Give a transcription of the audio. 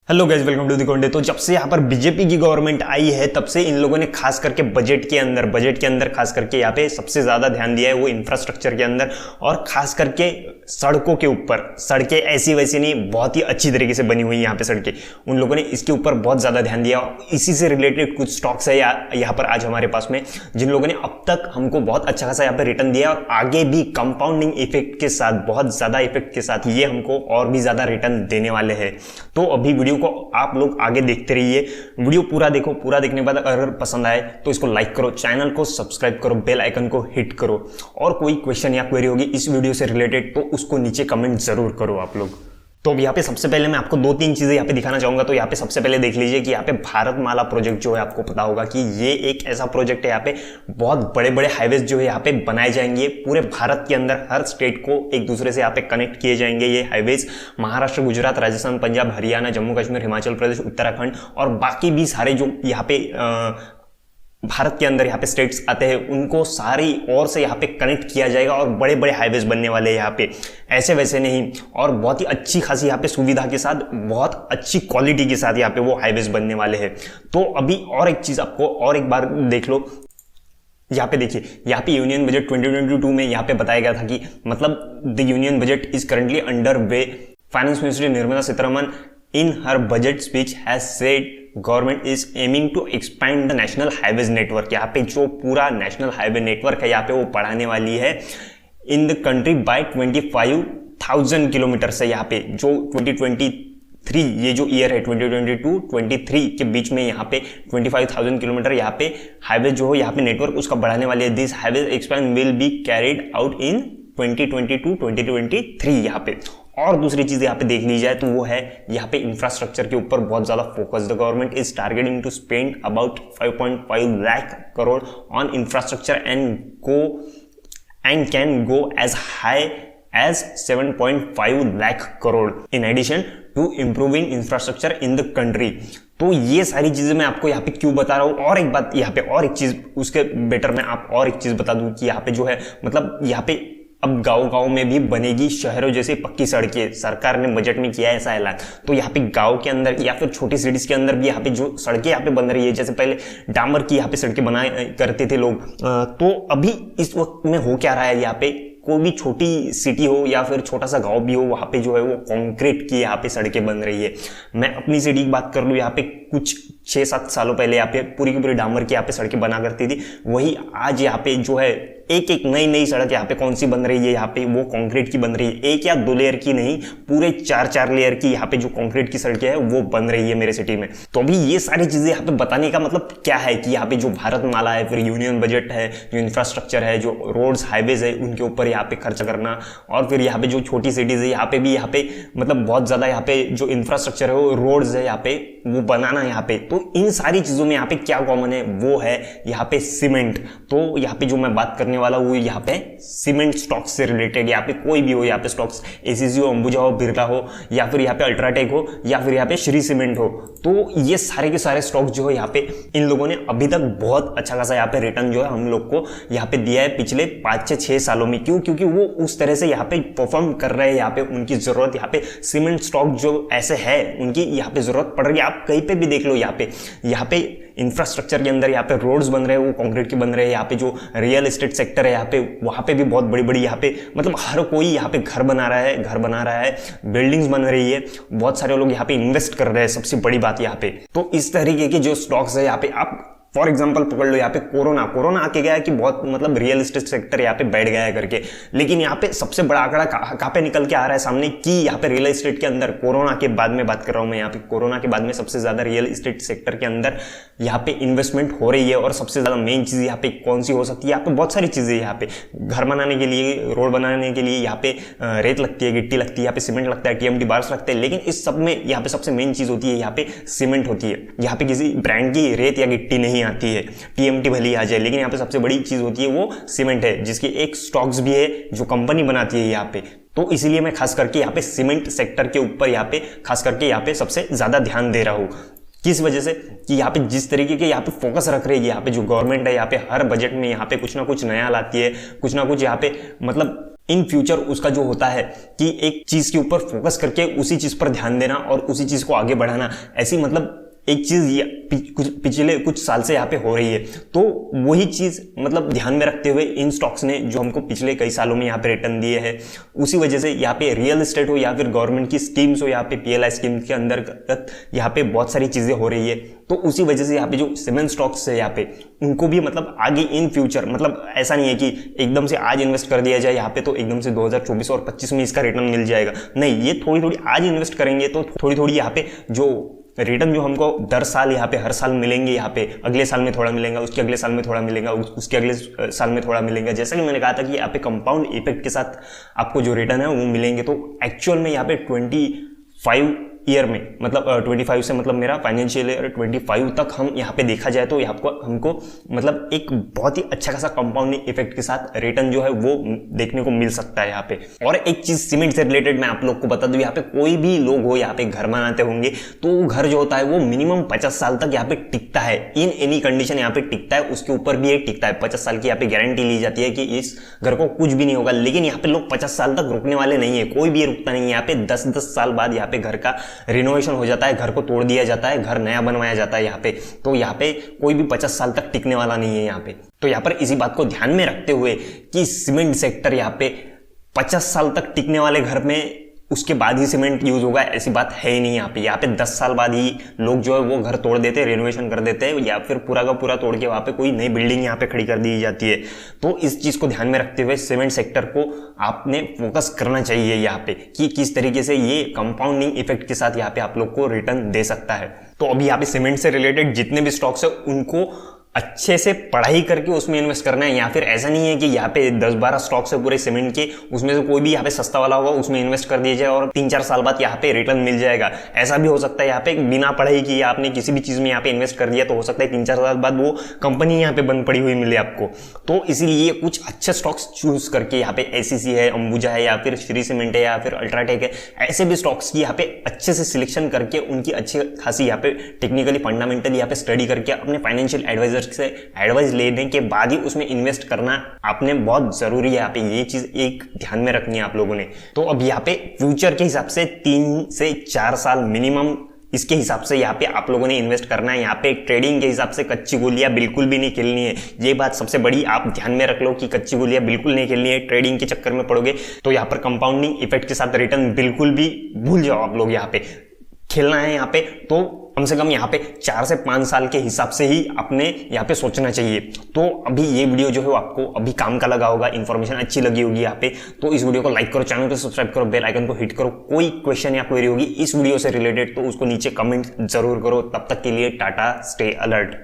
Hello guys, welcome to the content. तो जब से यहाँ पर बीजेपी की गवर्नमेंट आई है तब से इन लोगों ने खास करके बजट के अंदर खास करके यहाँ पे सबसे ज्यादा ध्यान दिया है वो इंफ्रास्ट्रक्चर के अंदर, और खास करके सड़कों के ऊपर। सड़कें ऐसी वैसी नहीं, बहुत ही अच्छी तरीके से बनी हुई है यहाँ पे सड़कें। उन लोगों ने इसके ऊपर बहुत ज्यादा ध्यान दिया। इसी से रिलेटेड कुछ स्टॉक्स है यहाँ पर आज हमारे पास में, जिन लोगों ने अब तक हमको बहुत अच्छा खासा यहाँ पे रिटर्न दिया और आगे भी कंपाउंडिंग इफेक्ट के साथ, बहुत ज्यादा इफेक्ट के साथ ये हमको और भी ज्यादा रिटर्न देने वाले हैं। तो अभी वीडियो को आप लोग आगे देखते रहिए, वीडियो पूरा देखो। पूरा देखने के बाद अगर पसंद आए तो इसको लाइक करो, चैनल को सब्सक्राइब करो, बेल आइकन को हिट करो। और कोई क्वेश्चन या क्वेरी होगी इस वीडियो से रिलेटेड तो उसको नीचे कमेंट जरूर करो आप लोग। तो यहाँ पे सबसे पहले मैं आपको दो तीन चीजें यहाँ पे दिखाना चाहूंगा। तो यहाँ पे सबसे पहले देख लीजिए कि यहाँ पे भारतमाला प्रोजेक्ट जो है, आपको पता होगा कि ये एक ऐसा प्रोजेक्ट है, यहाँ पे बहुत बड़े बड़े हाईवेज जो है यहाँ पे बनाए जाएंगे पूरे भारत के अंदर। हर स्टेट को एक दूसरे से यहाँ पे कनेक्ट किए जाएंगे ये हाईवेज। महाराष्ट्र, गुजरात, राजस्थान, पंजाब, हरियाणा, जम्मू कश्मीर, हिमाचल प्रदेश, उत्तराखंड और बाकी भी सारे जो यहाँ पे भारत के अंदर यहाँ पे स्टेट्स आते हैं उनको सारी ओर से यहाँ पे कनेक्ट किया जाएगा और बड़े बड़े हाईवेज बनने वाले हैं यहाँ पे, ऐसे वैसे नहीं। और बहुत ही अच्छी खासी यहाँ पे सुविधा के साथ, बहुत अच्छी क्वालिटी के साथ यहाँ पे वो हाईवेज बनने वाले हैं। तो अभी और एक चीज आपको और एक बार देख लो, यहाँ पे देखिए, यहाँ पे यूनियन बजट 2022 में यहाँ पे बताया गया था कि मतलब the union budget is currently under way. Finance minister Nirmala Sitharaman in her budget speech has said government is aiming to expand the national highways network। यहाँ पे जो पूरा नेशनल हाईवे नेटवर्क है यहाँ पे वो बढ़ाने वाली है इन द कंट्री बाय 25,000 किलोमीटर से। यहाँ पे जो 2023 ये जो ईयर है 2022-23 के बीच में यहाँ पे 25,000 किलोमीटर यहाँ पे हाईवे जो हो यहाँ पे नेटवर्क उसका बढ़ाने वाली है। This highway expansion will be carried out in 2022-2023 यहाँ पे। और दूसरी चीज यहाँ पे देख ली जाए तो वो है यहाँ पे इंफ्रास्ट्रक्चर के ऊपर बहुत ज्यादा फोकस। The government is targeting to spend about 5.5 lakh crore on infrastructure and can go as high as 7.5 lakh crore in addition to improving infrastructure in the country. तो ये सारी चीजें मैं आपको यहाँ पे क्यों बता रहा हूँ। और एक बात यहाँ पे, और एक चीज उसके बेटर मैं आप और एक चीज बता दूं कि यहाँ पे जो है मतलब यहाँ पे अब गांव-गांव में भी बनेगी शहरों जैसी पक्की सड़कें। सरकार ने बजट में किया है ऐसा ऐलान। तो यहाँ पे गांव के अंदर या फिर छोटी सिटीज के अंदर भी यहाँ पे जो सड़कें यहाँ पे बन रही है, जैसे पहले डामर की यहाँ पे सड़कें बनाए करते थे लोग, तो अभी इस वक्त में हो क्या रहा है, यहाँ पे कोई भी छोटी सिटी हो या फिर छोटा सा गांव भी हो, वहां पे जो है वो कंक्रीट की यहाँ पे सड़कें बन रही है। मैं अपनी सिटी की बात कर लूँ, यहाँ पे कुछ 6-7 सालों पहले यहाँ पे पूरी की पूरी डामर की यहाँ पे सड़कें बना करती थी। वही आज यहाँ पे जो है एक एक नई सड़क यहाँ पे कौन सी बन रही है, यहाँ पे वो कंक्रीट की बन रही है। एक या दो लेयर की नहीं, पूरे 4 लेयर की यहाँ पे जो कंक्रीट की सड़कें है वो बन रही है मेरे सिटी में। तो अभी ये सारी चीजें यहाँ पे बताने का मतलब क्या है कि यहाँ पे जो भारतमाला है, फिर यूनियन बजट है, जो इंफ्रास्ट्रक्चर है, जो रोड्स हाईवेज है, उनके ऊपर यहाँ पे खर्च करना, और फिर यहाँ पे जो छोटी सिटीज है यहाँ पे भी यहाँ पे मतलब बहुत ज्यादा यहाँ पे जो इंफ्रास्ट्रक्चर है वो रोड्स है यहाँ पे वो बनाना यहाँ पे। तो इन सारी चीजों में यहाँ पे क्या कॉमन है, वो है यहाँ पे सीमेंट। तो यहाँ पे जो मैं बात करने वाला हूँ यहाँ पे सीमेंट स्टॉक्स से रिलेटेड, यहाँ पे कोई भी हो, यहाँ पे स्टॉक्स एसीसी हो, अंबुजा हो, बिरला हो, या फिर यहाँ पे अल्ट्राटेक हो, या फिर यहाँ पे श्री सीमेंट हो। तो ये सारे के सारे स्टॉक जो है यहाँ पे इन लोगों ने अभी तक बहुत अच्छा खासा यहाँ पे रिटर्न जो है हम लोग को यहाँ पे दिया है पिछले 5 से 6 सालों में। क्यों? क्योंकि वो उस तरह से यहाँ पे परफॉर्म कर रहे हैं। यहाँ पे उनकी जरूरत, यहाँ पे सीमेंट स्टॉक जो ऐसे है उनकी यहाँ पे जरूरत पड़ रही है। आप कहीं पे भी देख लो, यहाँ पे इंफ्रास्ट्रक्चर के अंदर यहाँ पे रोड्स बन रहे हैं वो कंक्रीट के बन रहे हैं। यहाँ पे जो रियल एस्टेट सेक्टर है यहाँ पे, वहां पे भी बहुत बड़ी बड़ी यहाँ पे मतलब हर कोई यहाँ पे घर बना रहा है, बिल्डिंग्स बन रही है, बहुत सारे लोग यहाँ पे इन्वेस्ट कर रहे हैं। सबसे बड़ी बात यहाँ पे तो इस तरीके के जो स्टॉक्स है यहाँ पे, आप फॉर एग्जाम्पल पकड़ लो यहाँ पे कोरोना आके गया है कि बहुत मतलब रियल एस्टेट सेक्टर यहाँ पे बैठ गया है करके। लेकिन यहाँ पे सबसे बड़ा आंकड़ा कहाँ पे निकल के आ रहा है सामने कि यहाँ पे रियल एस्टेट के अंदर कोरोना के बाद में बात कर रहा हूँ मैं, यहाँ पे कोरोना के बाद में सबसे ज्यादा रियल एस्टेट सेक्टर के अंदर यहाँ पे इन्वेस्टमेंट हो रही है। और सबसे ज्यादा मेन चीज यहाँ पे कौन सी हो सकती है, यहाँ पे बहुत सारी चीजें, यहाँ पे घर बनाने के लिए, रोड बनाने के लिए यहाँ पे रेत लगती है, गिट्टी लगती है, यहाँ पे सीमेंट लगता है, टीएमटी बार्स लगते हैं। लेकिन इस सब में यहाँ पे सबसे मेन चीज होती है यहाँ पे सीमेंट होती है। यहाँ पे किसी ब्रांड की रेत या गिट्टी नहीं आती है, टीएमटी भली आ जाए, लेकिन यहाँ पे सबसे बड़ी चीज होती है वो सीमेंट है, जिसकी एक स्टॉक्स भी है जो कंपनी बनाती है यहाँ पे। तो इसीलिए मैं खास करके यहाँ पे सीमेंट सेक्टर के ऊपर यहाँ पे खास करके यहाँ पे सबसे ज्यादा ध्यान दे रहा हूँ। किस वजह से कि यहाँ पे जिस तरीके के यहाँ पे फोकस रख रही है यहाँ पे जो गवर्नमेंट है, यहाँ पे हर बजट में यहाँ पे कुछ ना कुछ नया लाती है, कुछ ना कुछ यहाँ पे मतलब इन फ्यूचर उसका जो होता है कि एक चीज के ऊपर फोकस करके उसी चीज पर ध्यान देना और उसी चीज को आगे बढ़ाना, ऐसी मतलब एक चीज पिछले कुछ साल से यहाँ पे हो रही है। तो वही चीज मतलब ध्यान में रखते हुए इन स्टॉक्स ने जो हमको पिछले कई सालों में यहाँ पे रिटर्न दिए हैं, उसी वजह से यहाँ पे रियल एस्टेट हो या फिर गवर्नमेंट की स्कीम्स हो, यहाँ पे PLI स्कीम के अंतर्गत यहाँ पे बहुत सारी चीजें हो रही है। तो उसी वजह से यहाँ पे जो सीमेंट स्टॉक्स है यहाँ पे उनको भी मतलब आगे इन फ्यूचर मतलब ऐसा नहीं है कि एकदम से आज इन्वेस्ट कर दिया जाए यहाँ पे तो एकदम से 2024 और 25 में इसका रिटर्न मिल जाएगा। नहीं, ये थोड़ी थोड़ी आज इन्वेस्ट करेंगे तो थोड़ी थोड़ी यहाँ पे जो रिटर्न जो हमको दर साल यहाँ पे हर साल मिलेंगे, यहाँ पे अगले साल में थोड़ा मिलेगा, उसके अगले साल में थोड़ा मिलेगा, उसके अगले साल में थोड़ा मिलेगा। जैसा कि मैंने कहा था कि यहाँ पे कंपाउंड इफेक्ट के साथ आपको जो रिटर्न है वो मिलेंगे। तो एक्चुअल में यहाँ पे 25 ईयर में मतलब 25 से मतलब मेरा फाइनेंशियल ईयर 25 तक हम यहाँ पे देखा जाए तो हमको मतलब एक बहुत ही अच्छा खासा कंपाउंडिंग इफेक्ट के साथ रिटर्न जो है वो देखने को मिल सकता है यहाँ पे। और एक चीज सीमेंट से रिलेटेड मैं आप लोग को बता दूं, यहाँ पे कोई भी लोग हो यहाँ पे घर बनाते होंगे तो घर जो होता है वो मिनिमम 50 साल तक यहाँ पे टिकता है, इन एनी कंडीशन यहाँ पे टिकता है, उसके ऊपर भी एक टिकता है। 50 साल की यहाँ पे गारंटी ली जाती है कि इस घर को कुछ भी नहीं होगा। लेकिन यहाँ पे लोग 50 साल तक रुकने वाले नहीं है, कोई भी रुकता नहीं है। यहाँ पे 10-10 साल बाद यहाँ पे घर का रिनोवेशन हो जाता है, घर को तोड़ दिया जाता है, घर नया बनवाया जाता है यहाँ पे। तो यहाँ पे कोई भी 50 साल तक टिकने वाला नहीं है यहाँ पे। तो यहाँ पर इसी बात को ध्यान में रखते हुए कि सीमेंट सेक्टर यहाँ पे 50 साल तक टिकने वाले घर में उसके बाद ही सीमेंट यूज होगा ऐसी बात है ही नहीं यहाँ पे। यहाँ पे 10 साल बाद ही लोग जो है वो घर तोड़ देते हैं, रेनोवेशन कर देते हैं, या फिर पूरा का पूरा तोड़ के वहाँ पे कोई नई बिल्डिंग यहाँ पे खड़ी कर दी जाती है। तो इस चीज को ध्यान में रखते हुए सीमेंट सेक्टर को आपने फोकस करना चाहिए यहाँ पे कि किस तरीके से ये कंपाउंडिंग इफेक्ट के साथ यहाँ पे आप लोग को रिटर्न दे सकता है। तो अभी यहाँ पे सीमेंट से रिलेटेड जितने भी स्टॉक्स है उनको अच्छे से पढ़ाई करके उसमें इन्वेस्ट करना है। या फिर ऐसा नहीं है कि यहाँ पे 10-12 स्टॉक्स है पूरे सीमेंट के, उसमें से कोई भी यहाँ पे सस्ता वाला होगा उसमें इन्वेस्ट कर दिया जाए और 3-4 साल बाद यहाँ पे रिटर्न मिल जाएगा। ऐसा भी हो सकता है यहाँ पे बिना पढ़ाई किए आपने किसी भी चीज में यहाँ पे इन्वेस्ट कर दिया तो हो सकता है 3-4 साल बाद वो कंपनी यहाँ पे बंद पड़ी हुई मिले आपको। तो इसीलिए कुछ अच्छे स्टॉक्स चूज करके यहाँ पे ACC है, अंबुजा है, या फिर श्री सीमेंट है, या फिर अल्ट्राटेक है, ऐसे भी स्टॉक्स की यहाँ पे अच्छे से सिलेक्शन करके उनकी अच्छी खासी यहाँ पे टेक्निकली फंडामेंटली यहाँ पे स्टडी करके अपने फाइनेंशियल एडवाइजर से एडवाइस लेने के बाद ही उसमें इन्वेस्ट करना आपने बहुत जरूरी है। यहाँ पे ये चीज एक ध्यान में रखनी है आप लोगों ने। तो अब यहाँ पे फ्यूचर के हिसाब से 3 से 4 साल मिनिमम इसके हिसाब से यहाँ पे आप लोगों ने इन्वेस्ट करना है। यहाँ पे ट्रेडिंग के हिसाब से कच्ची गोलियां बिल्कुल भी नहीं खेलनी है। ये बात सबसे बड़ी आप ध्यान में रख लो कि कच्ची गोलियां बिल्कुल नहीं खेलनी है। ट्रेडिंग के चक्कर में पड़ोगे तो यहाँ पर कंपाउंडिंग इफेक्ट के साथ रिटर्न बिल्कुल भी भूल जाओ आप लोग। यहाँ पे खेलना है यहाँ पे तो कम से कम यहाँ पे 4 से 5 साल के हिसाब से ही अपने यहाँ पे सोचना चाहिए। तो अभी ये वीडियो जो है आपको अभी काम का लगा होगा, इन्फॉर्मेशन अच्छी लगी होगी यहाँ पे। तो इस वीडियो को लाइक करो, चैनल को सब्सक्राइब करो, बेल आइकन को हिट करो। कोई क्वेश्चन या क्वेरी होगी इस वीडियो से रिलेटेड तो उसको नीचे कमेंट जरूर करो। तब तक के लिए टाटा, स्टे अलर्ट।